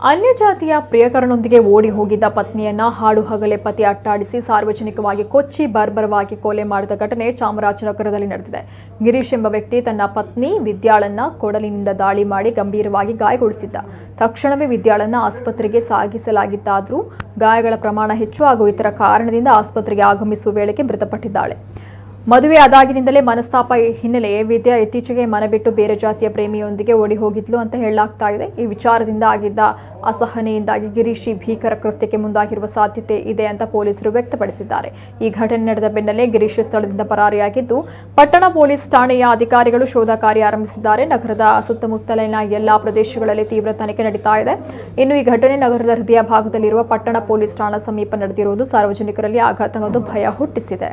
ಅನ್ಯ ಜಾತಿಯ ಪ್ರಿಯಕರನೊಂದಿಗೆ ಓಡಿ ಹೋಗಿದ್ದ ಪತ್ನಿಯನ್ನ ಹಾಡು ಹಗಲೇ ಪತಿ ಅಟ್ಟಾಡಿಸಿ ಸಾರ್ವಜನಿಕವಾಗಿ ಕೊಚ್ಚಿ ಬರ್ಬರವಾಗಿ ಕೊಲೆ ಮಾಡಿದ ಘಟನೆ ಚಾಮರಾಜನಗರದಲ್ಲಿ ನಡೆದಿದೆ. ಗಿರೀಶ್ ಎಂಬ ವ್ಯಕ್ತಿ ತನ್ನ ಪತ್ನಿ ವಿದ್ಯಾಳನ್ನ ಕೊಡಲಿನಿಂದ ದಾಳಿ ಮಾಡಿ ಗಂಭೀರವಾಗಿ ಗಾಯಗೊಳಿಸಿದ್ದ. ತಕ್ಷಣವೇ ವಿದ್ಯಾಳನ್ನ ಆಸ್ಪತ್ರೆಗೆ ಸಾಗಿಸಲಾಗಿತ್ತಾದರೂ ಗಾಯಗಳ ಪ್ರಮಾಣ ಹೆಚ್ಚು ಹಾಗೂ ಇತರ ಕಾರಣದಿಂದ ಆಸ್ಪತ್ರೆಗೆ ಆಗಮಿಸುವ ವೇಳೆಗೆ ಮೃತಪಟ್ಟಿದ್ದಾಳೆ. ಮದುವೆ ಆದಾಗಿನಿಂದಲೇ ಮನಸ್ತಾಪ ಹಿನ್ನೆಲೆ ವಿದ್ಯಾ ಇತ್ತೀಚೆಗೆ ಮನೆ ಬಿಟ್ಟು ಬೇರೆ ಜಾತಿಯ ಪ್ರೇಮಿಯೊಂದಿಗೆ ಓಡಿ ಹೋಗಿದ್ಲು ಅಂತ ಹೇಳಲಾಗ್ತಾ ಇದೆ. ಈ ವಿಚಾರದಿಂದ ಆಗಿದ್ದ ಅಸಹನೆಯಿಂದಾಗಿ ಗಿರೀಶ್ ಭೀಕರ ಕೃತ್ಯಕ್ಕೆ ಮುಂದಾಗಿರುವ ಸಾಧ್ಯತೆ ಇದೆ ಅಂತ ಪೊಲೀಸರು ವ್ಯಕ್ತಪಡಿಸಿದ್ದಾರೆ. ಈ ಘಟನೆ ನಡೆದ ಬೆನ್ನಲ್ಲೇ ಗಿರೀಶ್ ಸ್ಥಳದಿಂದ ಪರಾರಿಯಾಗಿದ್ದು ಪಟ್ಟಣ ಪೊಲೀಸ್ ಠಾಣೆಯ ಅಧಿಕಾರಿಗಳು ಶೋಧ ಕಾರ್ಯ ಆರಂಭಿಸಿದ್ದಾರೆ. ನಗರದ ಸುತ್ತಮುತ್ತಲಿನ ಎಲ್ಲಾ ಪ್ರದೇಶಗಳಲ್ಲಿ ತೀವ್ರ ತನಿಖೆ ನಡೀತಾ ಇದೆ. ಇನ್ನು ಈ ಘಟನೆ ನಗರದ ಹೃದಯ ಭಾಗದಲ್ಲಿರುವ ಪಟ್ಟಣ ಪೊಲೀಸ್ ಠಾಣಾ ಸಮೀಪ ನಡೆದಿರುವುದು ಸಾರ್ವಜನಿಕರಲ್ಲಿ ಆಘಾತ ಮತ್ತು ಭಯ ಹುಟ್ಟಿಸಿದೆ.